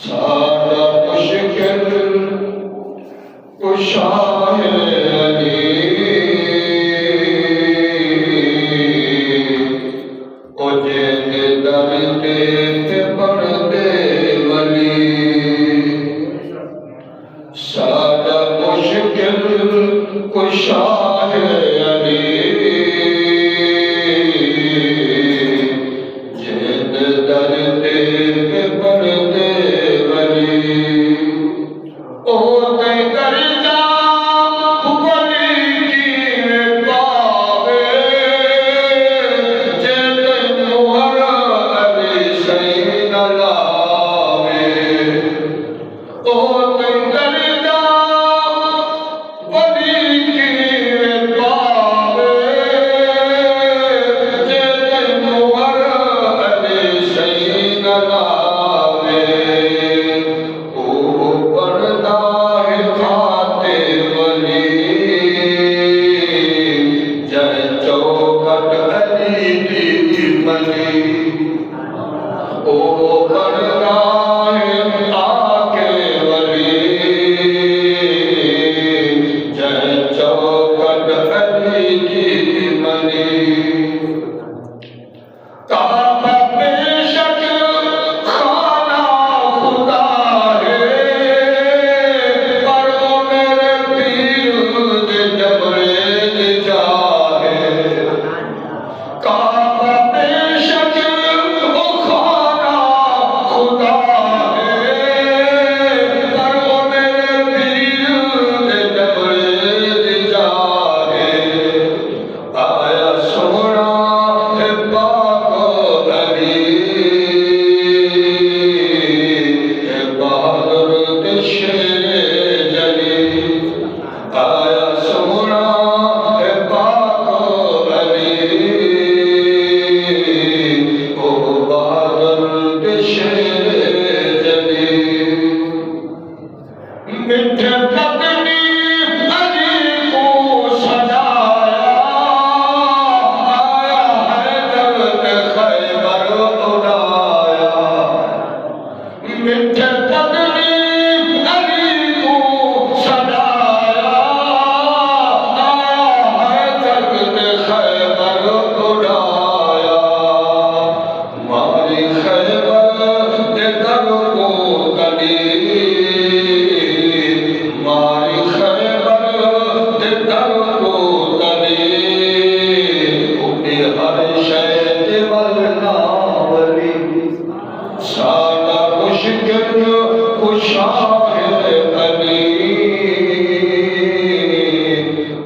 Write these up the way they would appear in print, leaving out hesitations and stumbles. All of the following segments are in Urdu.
سارا مشکل کشا ہے علی اجے درد پہ پڑھتے ولی سارا مشکل کشا ہے علی جد درد پہ پڑھتے ولی او تے کر جا ولی کی پاوے جد نور علی سین لاوے او تے کر جا ولی کی پاوے جد نور علی سین لاوے او پردہ ہے کھاتے ولی جے چوکھٹ علی دی ملی او پردہ ہے آکے ولی جے چوکھٹ علی دی ملی کعبہ بے شک خانہ خدا ہے پر وہ میرے پیر دے جبرے جا ہے کعبہ بے شک خانہ خدا ہے پر وہ میرے پیر دے جبرے جا ہے آیا سونا ہے پاک علی ہے بہادر تے شیر جلی آیا سونا ہے پاک علی او بہادر تے شیر جلی میٹھے پتنی علی کو سجایا آیا حیدر تے خیبر اڑایا میٹھے پتنی علی کو سجایا آیا حیدر تے خیبر اڑایا ماری خیبر تے در کو کلی ماری خیبر تے در کو کلی اٹھے ہر شے تے ولنا ولی سارا مشکل کشا ہے علی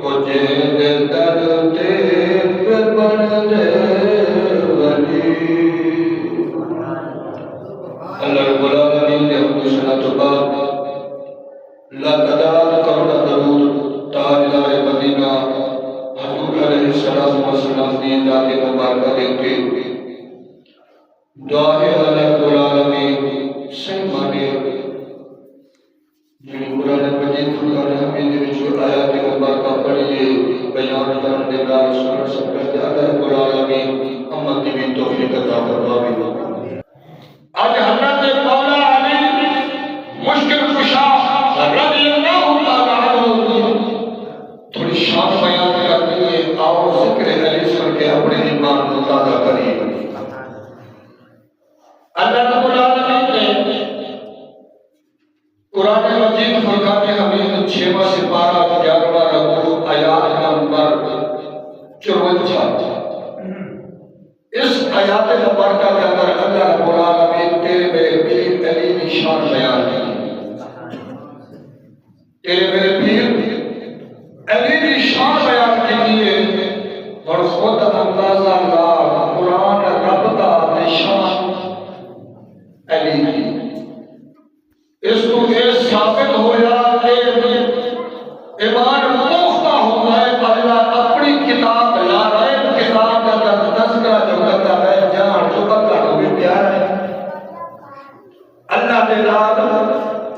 اجے درد پہ پڑھتے ولی اللہ رب العالمین نے اپنی صلاۃ و بعد لا تعداد کروڑ درود تاجدار مدینہ حضور علیہ السلام والسلام کی ذات مبارکہ دیتے دعا ہے اللہ رب العالمین صحیح مانے جنہی قرآن مجید فرقان حمید وچ آیات مبارکہ پڑھیے بیان کرنے دے لائے سنن سب کرتے اللہ رب العالمین امت کی بھی توفیق عطا فرمائے آج حضرت مولا علی مشکل کشا رضی اللہ تعالیٰ عنہ تھوڑی شان بیان کرتے ہوئے آؤ ذکر علی سن کے اپنے ایمان کو تازہ کریے اللہ رب العالمین نے قرآن مجید فرقان حمید 6واں سپارہ 11واں رکوع آیات نمبر 54 اس آیات مبارکہ کے اندر اللہ رب العالمین تیرے میرے پیر علی کی شان بیان کی تیرے میرے پیر علی کی شان بیان کی ہے اور خود اندازہ اللہ قرآن رب کا نشان علی کی اس کو یہ ثابت ہویا کہ ایمان مختہ ہوتا ہے اللہ اپنی کتاب لا رہے کتاب کا تذکرہ جو کرتا ہے جہاں جو بکا تو بھی پیار ہے اللہ کے ذات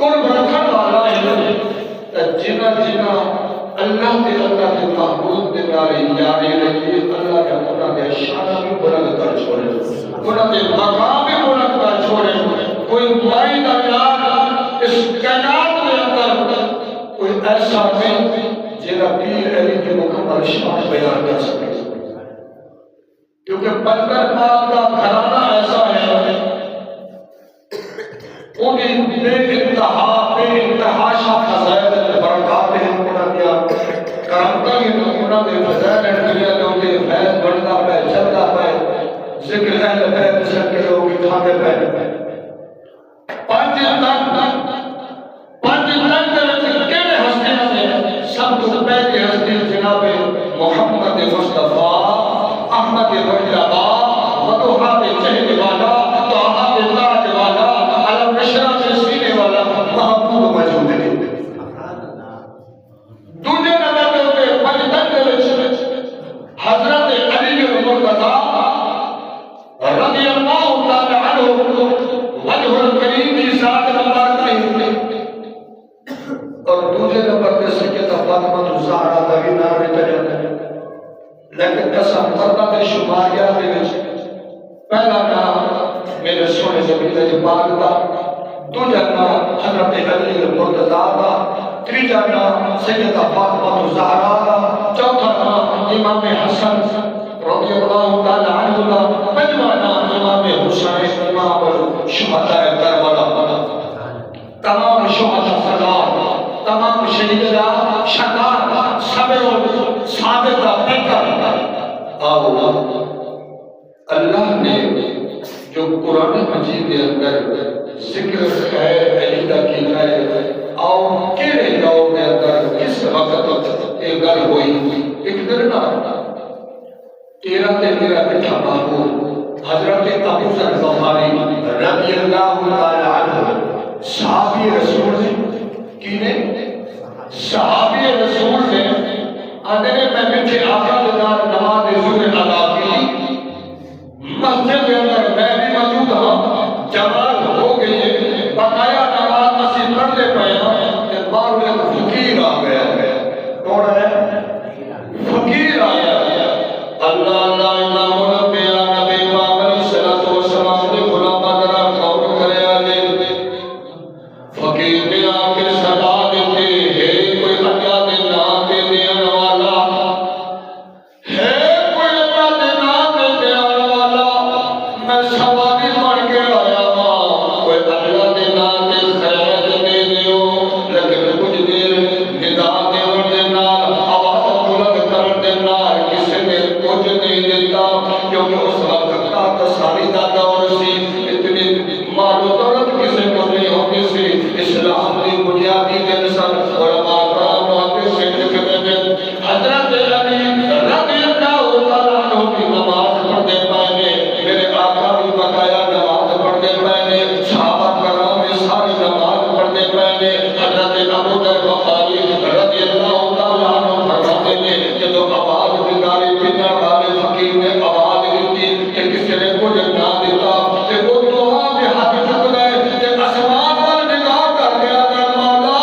قرب رکھن والا ہے جنہ جنہ اللہ کے محبوب کے نارے یاری رہی اللہ کے انہوں نے شانہ بھی بلند کر چھوڑے انہوں نے مقام بھی بلند کر چھوڑے کوئی مائی کا یاد اس کائنات کے اندر کوئی ایسا نہیں جنہ پیر علی کے مکمل شان بیان کر سکے، کیونکہ بندر پاک کا گھرانہ ایسا ہے، انہیں بے انتہا خزائن برکات ہیں، انہوں نے کرامتاں انہوں نے فضائل دنیا لوگ فیض بڑھتا پہ چلتا پہ ذکر اہل بیت سے کے لوگ اٹھاتے پہ پانچ تن کہنے ہستیاں نے سب تو پہلے ہستی جناب محمد مصطفیٰ احمد رجابہ وضحات چہرے والا طاہا تاج والا علم نشرہ سے سینے والا محمود موجود ہے۔ دوسرے نمبر پہ ہوتے پنجتن حضرت علی المرتضیٰ رضی اللہ تعالی عنہ وجہ الکریم کی ذات مبارک ہے، اور دوسرے نمبر پہ سیدہ فاطمہ الزہرا کا بھی نام لیا جاتا ہے، لیکن قسم خدا کے شماریات میں پہلا نام میرے سونے زمین جبال کا، دوسرا نام حضرت علی المرتضیٰ کا، تیسرا نام سیدہ فاطمہ الزہرا کا، چوتھا نام امام حسن رضی اللہ تعالی عنہ کا، پنجواں نام امام حسین امام شہداء کربلا، تمام شہداء سلام، تمام شہیداء شکار صبر و صادق کا فکر۔ اللہ نے جو قرآن مجید کے اندر ذکر ہے علی کا کیا ہے، اور کیڑے دور کے اندر کس وقت یہ گل ہوئی، ایک دن نا تیرا تے میرا میٹھا محبوب حضرت ابو ذر غفاری رضی اللہ تعالی عنہ صحابی رسول نے کی نے صحابی رسول نے اندرے میں میٹھے آقا دار نماز ظہر ادا کی، مسجد کے اندر میں بھی موجود ہوں، جماعت ہو گئی ہے، بقایا نماز اسی پڑھتے پئے ہوں کہ باہر ایک فقیر آ گیا ہے، کون ہے؟ فقیر آیا ہے، اللہ اللہ امام الانبیاء نبی پاک علیہ الصلوۃ والسلام نے غلامہ ذرا غور کرے آجے، فقیر نے آ کے صدا دیتے ہے کوئی اللہ دے نام دے دینے والا ہے، کوئی اللہ دے نام دے دینے والا، میں سواری پڑھ کے آیا ہوں، کوئی اللہ دے نام دے خیر دے دیو، لیکن کچھ دیر ندا دیور دے نال آواز بلند کر دے نال کسی نے کچھ نہیں دیتا، کیونکہ اس وقت کا تصاری دا دور سی، اتنی مال و دولت کسی کو نہیں ہوتی سی، اسلام کی بنیادی دن سن، علماء کرام محدث سے لکھتے ہیں حضرت علی رضی اللہ تعالیٰ عنہ کی نماز پڑھتے پہنے، میرے آقا بھی بقایا نماز پڑھتے پہنے، صحابہ کرام بھی ساری نماز پڑھتے پہنے، حضرت ابو ذر غفاری رضی اللہ تعالیٰ عنہ فرماتے ہیں کہ تو آواز بگاری پینے والے فقیر نے آواز دیتی کہ کسی نے کچھ نہ دیتا، کہ وہ دعا میں ہاتھ چک گئے کہ آسمان پر نگاہ کر گیا کہ مولا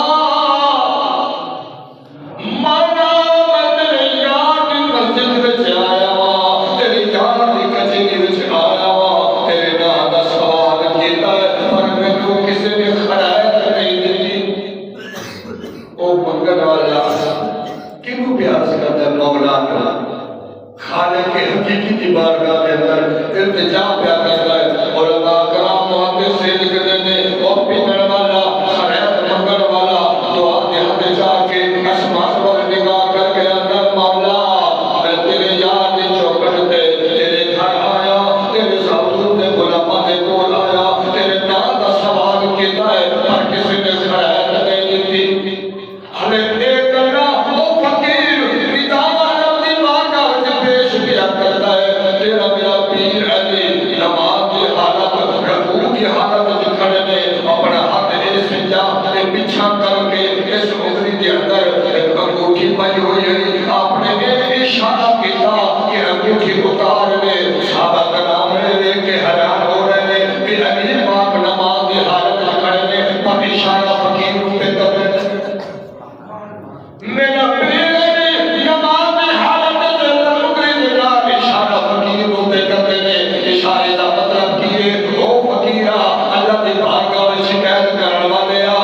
مولا میں تیرے یار کی مسجد وچ آیا ہوں، تیرے یار کی کچہری وچ آیا ہوں، تیرے نام دا سوال کیتا ہے پر مینوں کسی نے خیرات نہیں دیتی۔ او منگل والا کیوں پیاس کرتا ہے مولا کا خالق حقیقی کی بارگاہ کے اندر التجا پیا کرتا ہے، علماء کرام محدث سے لکھتے ہیں اور پینے والا خیرات منگل والا دعا دیہاتے جا کے آسمان پر نگاہ کر کے اندر مولا میں تیرے یار دی چوکٹ تے تیرے گھر آیا، تیرے حضور دے غلاماں دے کول آیا، تیرے نام دا سوال کیتا ہے پر کسی نے خیرات نہیں دیتی۔ ہلے ایک اللہ وہ فقیر ندامہ نبی بارگاہ وچ پیش کیا کرتا ہے، تیرا میرا پیر علی نماز کی حالت رکوع کی حالت وچ کھڑے نے، اپنا ہاتھ اس سجا تے پیچھا کر کے اس انگلی دے اندر ایک انگوٹھی پائی ہوئی ہے، آپ نے ایک اشارہ کیتا کہ انگوٹھی اتار لے، صحابہ کرام نے دیکھ کے حیران ہو رہے ہیں کہ علی پاک نماز کی حالت وچ کھڑے نے پر اشارہ فقیر پہ کر رہے ہیں۔ میرا پیر علی نماز کی حالت وچ انگلی دے نال اشارہ فقیر پہ کرتے نے، اشارے دا مطلب کی ہے او فقیرا اللہ دی بارگاہ وچ شکایت کرن والے آ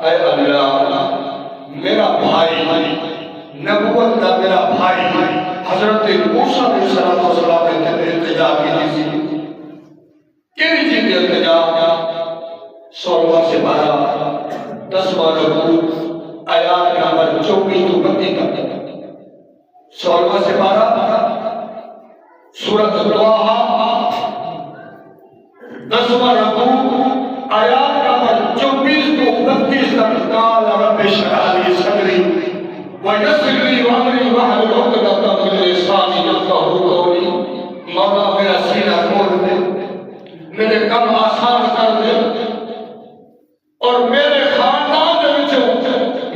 اے اللہ میرا بھائی نبوت کا میرا بھائی حضرت موسیٰ علیہ السلام نے التجا کی تھی کیری چیز التجا 16 سے 12 10واں رکوع آیات نمبر 24 تو 32 تک 16 سے 12 سورۃ طٰہٰ 10واں رکوع آیات نمبر 24 تو 32 تک قال رب اشرح لي صدری ويسر لي امری واحلل عقدۃ من لسانی یفقهوا قولی مولا میرا سینہ کھول دے میرے کم آسان کر دے اور میرے خاندان دے وچوں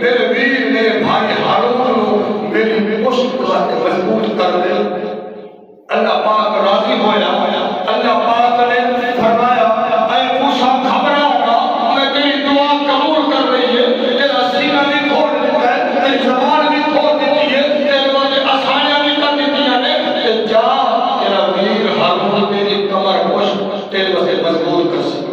میرے ویر میرے بھائی ہارون نو میری پشت مضبوط کر دے اللہ پاک راضی ہویا اللہ پاک نے فرمایا اے موسیٰ گھبرا نہ میں تیری دعا قبول کر رہی ہے تیرا سینہ بھی کھول دیتا ہے تیری زبان بھی کھول دیتی ہے تیرے واسطے آسانیاں بھی کر دیتی ہیں جا تیرا ویر ہارون تیری کمر پشت تیرے واسطے مضبوط کر سکے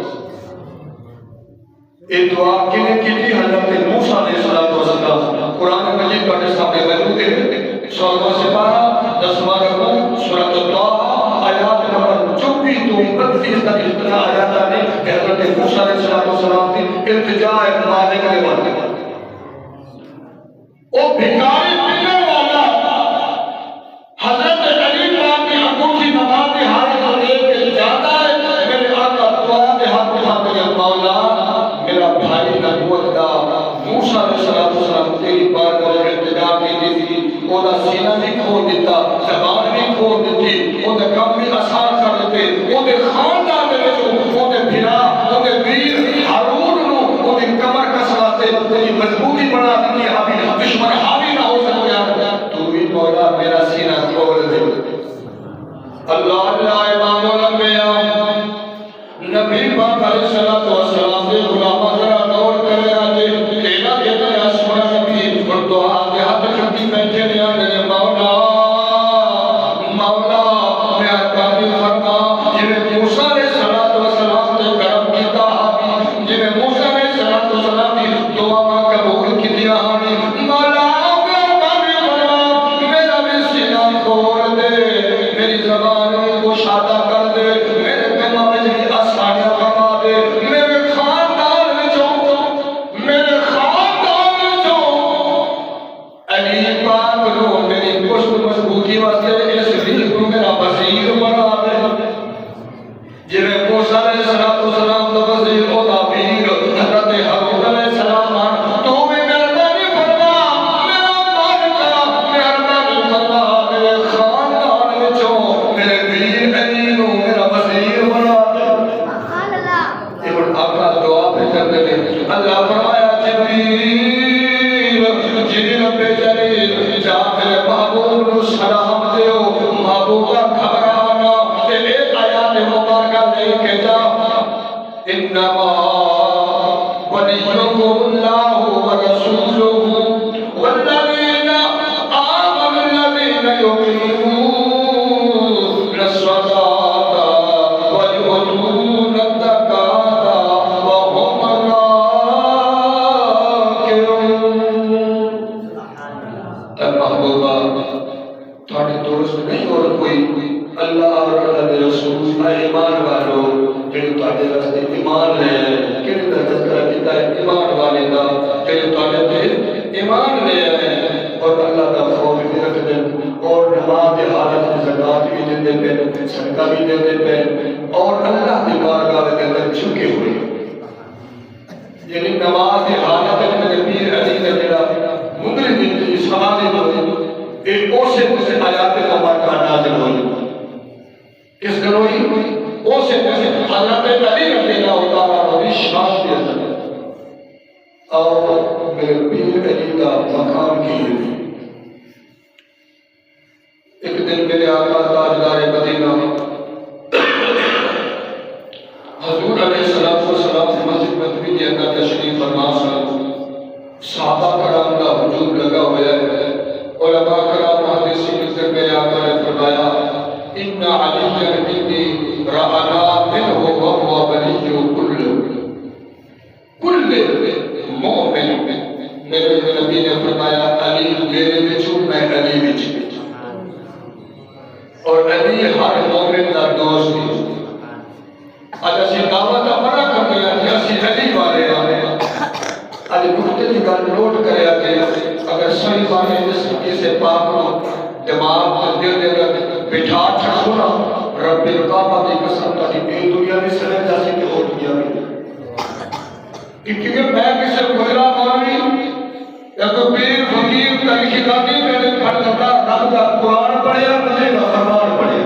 یہ دعا کنے کی تھی حضرت موسیٰ علیہ السلام قرآن مجید کا سامنے موجود ہے 16 سے 12 10واں رکوع سورۃ طٰہٰ آیات نمبر 24 تو 32 تک اتنا آیات نے حضرت موسیٰ علیہ السلام کی التجا ماننے کے لیے وہ بھکاری پینے والا حضرت علی پاک کی انگوٹھی نماز ہاتھ کو لے کے جاتا ہے میرے آقا دعا دے ہاتھ اٹھاتے ہیں مولا میرا بھائی نبوت دا موسیٰ علیہ السلام تیری بارگاہ میں التجا کی تھی وہ دا سینہ بھی کھول دیتا زبان بھی کھول دیتی وہ دے کم بھی آسان کر دیتے وہ دے خاندان دے وچوں وہ دے بھرا وہ دے ویر ہارون نو وہ دے کمر کس واسطے تیری مضبوطی بنا دیتی حاوی دشمن حاوی نہ ہو سکیا تو بھی مولا میرا سینہ کھول دے اللہ اللہ امام الانبیاء نبی پاک علیہ السلام دے غلاماں ذرا غور کرے آجے کہنا کہتا ہے سونا نبی اور دعا دے ہاتھ کھڑی بیٹھے نے آنے مولا مولا میں آتانی فرما جنہیں موسیٰ علیہ السلام نے کرم کیتا حامی جنہیں موسیٰ علیہ السلام کی دعا قبول کی دیا حامی مولا میں آتانی فرما میرا بھی سینہ کھول دے میری زبان کو شادہ کر دے میرے کمہ میں جنہیں آسانیاں فرما دے میرے خاندان میں علی پاک نو میری پشت مضبوطی واسطے اس دل کو میرا وزیر بنا دے جنہیں موسیٰ علیہ السلام دا وزیر او دا ویر حضرت ہارون علیہ السلام تو بھی مہربانی فرما میرا مالکہ مہربانی فرما میرے خاندان وچوں میرے ویر علی نو میرا وزیر بنا دے یہ آقا دعا پہ کرتے ہیں اللہ فرمایا جبریل بے جلیل جا میرے محبوب نو سلام دیو محبوب کا گھبرانا تے ایک آیات مبارکہ لے کے جا انما ولیکم اللہ ورسولہ والذین آمنوا الذین یقیمون الصلاۃ ویؤتون الزکاۃ وهم محبوبہ تھوڑے درست نہیں اور کوئی اللہ اور اللہ کے رسول ایمان والو جنہیں تھوڑے رستے ایمان لے آئے کیوں تذکرہ دیتا ہے ایمان والے دا جنہیں تھوڑے تے ایمان لے آئے اور اللہ کا خوف بھی رکھ دیں اور نماز حالت میں زکاة بھی دیتے پہ صدقہ بھی دیتے پہ اور اللہ کی بارگاہ کے اندر جھکے ہوئے یعنی نماز حالت میں پیر علی نے جڑا مغرب دی سماعت ہوئی ایک اور سے آیات مبارکہ نازل ہوئی کس دن ہوئی اور سے حضرت علی رضی اللہ تعالیٰ عنہ شان کے اندر اور میرے پیر علی کا مقام کی ایک دن میرے آقا تاجدار مدینہ حضور علیہ السلام سے مسجد نبوی کے اندر تشریف فرما صحابہ کرام کا ہجوم لگا ہوا ہے علماء کرام حدیثی مصر میں آقا نے فرمایا ان علی ابن رعنا منه وهو بني كل مومن میرے نبی نے فرمایا علی میرے وچوں میں علی وچ اور علی ہر مومن دا دوست ہے اج اسی دعوت دا بڑا کرنے ہیں اسی علی والے ہیں اج گفتے کی گل نوٹ کریا کہ اگر صحیح بانے اس کسی پاک کو دماغ میں دل دے کر بٹھا چھڑو نا رب الکعبہ کی قسم تاکہ یہ دنیا بھی سڑے جاسی کہ اور دنیا بھی کیونکہ میں کسی گزرا مولوی یا تو پیر فقیر تاریخی دادی میں نے پڑھ کرتا رب کا قرآن پڑھیا مجھے کا فرمان پڑھیا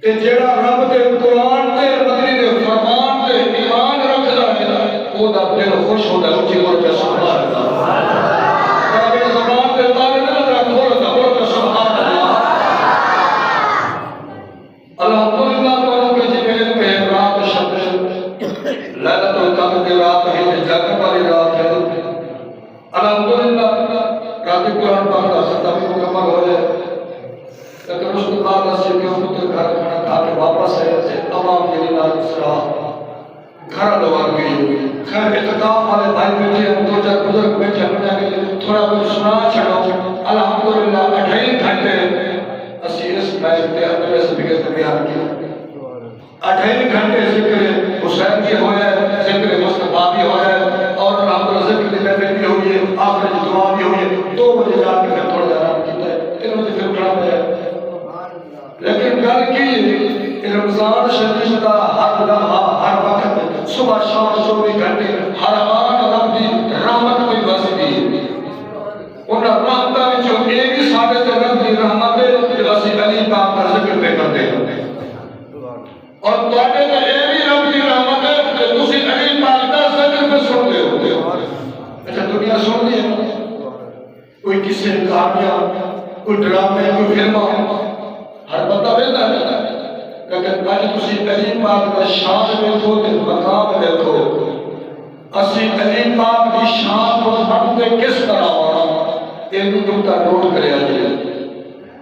کہ جیڑا رب کے قرآن تے مدنی دے فرمان تے ایمان رکھدا ہے وہ دا دل خوش ہوتا ہے اونچی بول کے سبحان اللہ اگر زبان تے تانے نہ لگا بول کے سبحان اللہ الحمدللہ تو کہ جی میرے پہ رات شب ليلۃ القدر کی رات ہے جنت والی رات ہے الحمدللہ رات قرآن پاک کا ختم مکمل ہو جائے لیکن اس کے بعد سے کہ پتر گھر کھانا کھا کے واپس آئے تھے تمام میری نال اسرا گھر دوار گئی ہوئی خیر اعتکاف والے بھائی بیٹھے ہیں دو چار بزرگ بیٹھے ہیں تھوڑا کچھ سنا چھڑو الحمدللہ 28 گھنٹے اسی اس محل کے اندر اس بگت بیان کیا 28 گھنٹے ذکر حسین کی ہویا ہے ذکر مصطفیٰ بھی ہویا ہے اور الحمدللہ ذکر دی محفل بھی ہوئی ہے آخر کی دعا بھی ہوئی ہے 2 بجے جا کے پھر تھوڑا آرام کیتا ہے 3 بجے پھر اٹھنا پڑا لیکن گل کی رمضان شریف کا ہر لمحہ ہر وقت صبح شام 24 گھنٹے ہر آن رب دی رحمت کوئی واسطی ہے ان رحمتاں وچوں ایک ہی ساڈے تے رب دی رحمت ہے کہ اسی علی پاک کا ذکر پہ کرتے ہیں اور تواڈے تے اے بھی رب دی رحمت ہے کہ تسی علی پاک دا ذکر پہ سنتے ہو اچھا دنیا سن دی ہے کوئی قصے کہانیاں کوئی ڈرامے کوئی فلماں ہر بندہ ویندہ ہے لیکن اج تسی علی پاک کا شان دیکھو تے مقام دیکھو اسی علی پاک کی شان کو بنتے کس طرح ایک نقطہ نوٹ کریا جائے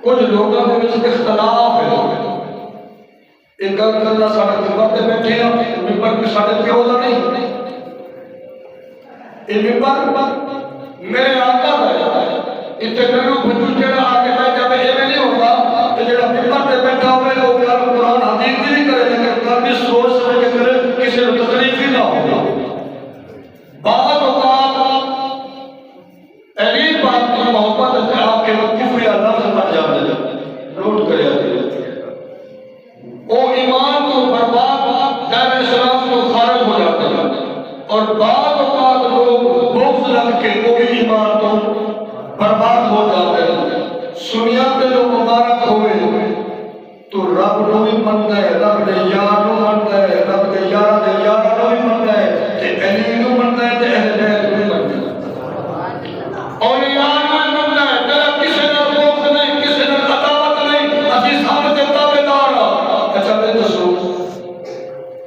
کچھ لوگوں کے وچ اختلاف ہے ایک گل کرنا سارے ممبر تے بیٹھے ہیں ممبر بھی سارے پیو دا نہیں یہ ممبر میرے آقا دا ہے اتنے گلو بھجو جڑا آگے بیٹھا ہے یہ نہیں ہوگا کہ جڑا ممبر تے بیٹھا ہوئے وہ گل قرآن حدیث نہیں کرے لیکن گل بھی سوچ سمجھ کے کرے کسی کو تکلیف ہی نہ ہوگا بعض اوقات علی پاک کی محبت سے آپ کے کفر یا لفظ بن جاتے ہیں نوٹ کرے آتے ہیں وہ ایمان کو برباد دین اسلام کو خارج ہو جاتے ہیں اور بعض اوقات لوگ بغض رکھ کے وہ بھی ایمان کو برباد ہو جاتے ہیں سنیا پہ جو مبارک ہوئے تو رب نو بھی منتا ہے رب دے یار نو منتا ہے رب دے یار نو بھی منتا ہے تے علی نو منتا ہے تے اہل بیت نو منتا ہے اور یار نو منتا ہے تیرا کسی نال بغض نہیں کسی نال عداوت نہیں اسی سب دے تابعدار اچھا میں دسو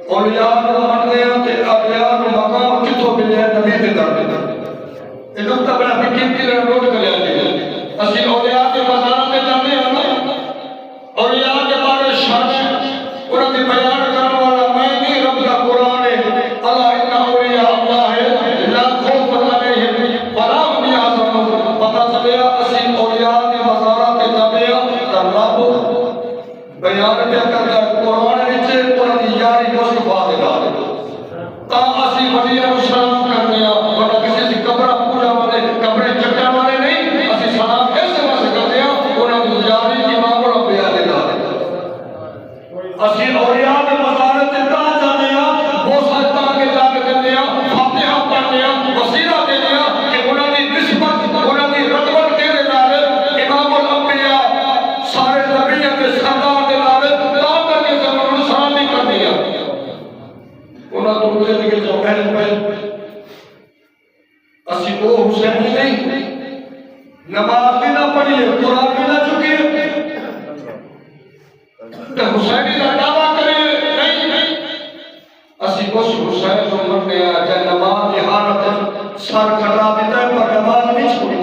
اور یار نو منتے ہیں تے اولیاء نو مقام کتھوں ملیا نبی دے در تے یہ نقطہ بڑا قیمتی نوٹ کر لیا جائے اسی اولیاء کے مزار تے جاندے ہیں نا اولیاء کے بارے شان انہاں دی بیان کرنے والا میں نہیں رب کا قرآن ہے اللہ ان اولیاء اللہ ہے لا خوف علیہم ولا هم يحزنون پتہ چلیا اسی اولیاء کے مزار تے جاندے ہیں تے رب بیان کیا کردا ہے قرآن وچ انہاں دی یاری مصطفیٰ دے نال تا اسی ولیاں نو سلام کرنے ہیں اور کسی دی قبر پوجا والے قبریں چٹان والے نہیں اسی سلام ایسے واسطے کرتے ہیں انہاں دی یاری امام الانبیاء دے نال اسی اولیاء دے مزار تے تا جاندے ہیں بوسہ تا کے جا کے کہندے ہیں فاتحہ پڑھتے ہیں وسیلہ دیندے ہیں کہ انہاں دی نسبت انہاں دی رغبت کیڑے نال امام الانبیاء سارے نبیوں دے سردار دے نال تا کر کے زمانوں سلامی کردے ہیں انہاں تو زندگی جو پہلے پہلے اسی وہ حسینی نہیں نماز بھی نہ پڑھی ہے قرآن بھی نہ چکے کہ حسینی کا دعویٰ کرے نہیں اسی اس حسین کو مرنے آ جائے نماز حالت سر کھڑا دیتا ہے پر نماز نہیں چھوڑی